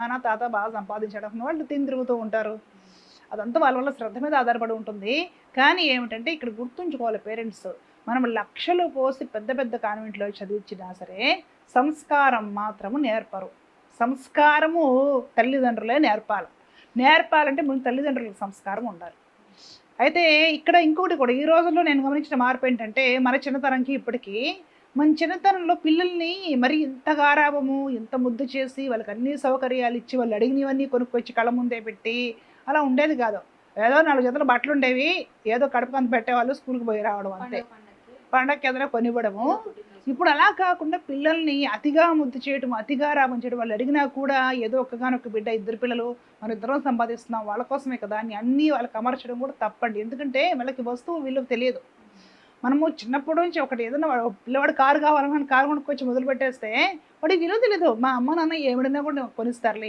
నాన్న, తాత బాగా సంపాదించాడు అనుకున్న వాళ్ళు తిరుగుతూ ఉంటారు. అదంతా వాళ్ళ వాళ్ళ శ్రద్ధ మీద ఆధారపడి ఉంటుంది. కానీ ఏమిటంటే ఇక్కడ గుర్తుంచుకోవాలి పేరెంట్స్. మనం లక్షలు పోసి పెద్ద పెద్ద కాన్వెంట్‌లో చదివించినా సరే, సంస్కారం మాత్రము నేర్పరు. సంస్కారము తల్లిదండ్రులే నేర్పాలి. నేర్పాలంటే ముందు తల్లిదండ్రులకు సంస్కారం ఉండాలి. అయితే ఇక్కడ ఇంకోటి కూడా ఈ రోజుల్లో నేను గమనించిన మార్పేంటంటే, మన చిన్నతనంకి ఇప్పటికి, మన చిన్నతనంలో పిల్లల్ని మరి ఇంత గారాబము, ఇంత ముద్దు చేసి, వాళ్ళకి అన్ని సౌకర్యాలిచ్చి, వాళ్ళు అడిగినవన్నీ కొనుక్కొచ్చి కళ్ళ ముందే పెట్టి, అలా ఉండేది గాదు. ఏదో 4 జతల బట్టలుండేవి. ఏదో కడుపుకంత పెట్టేవాళ్ళు, స్కూలుకి పోయి రావడం అంతే. పండగకి పండగకి ఏదైనా కొనివ్వడము. ఏదో పుట్టినరోజు. ఇప్పుడు అలా కాకుండా పిల్లల్ని అతిగా ముద్దు చేయటం, అతిగా గారాబం చేయడం, వాళ్ళు అడిగినా కూడా ఏదో ఒక్కగానొక్క బిడ్డ, ఇద్దరు పిల్లలు, మనిద్దరం సంపాదిస్తున్నాం వాళ్ళ కోసమే కదా అని అన్నీ వాళ్ళకి అమర్చడం కూడా తప్పండి. ఎందుకంటే వాళ్ళకి వస్తువు విలువ తెలియదు. మనము చిన్నప్పటి నుంచి ఒకటి ఏదైనా పిల్లవాడు కారు కావాలన్నా కారు కొనుక్కొచ్చి మొదలుపెట్టేస్తే వాడికి విలువ తెలీదు. మా అమ్మ, నాన్న ఏమడినా కూడా కొనిస్తారులే.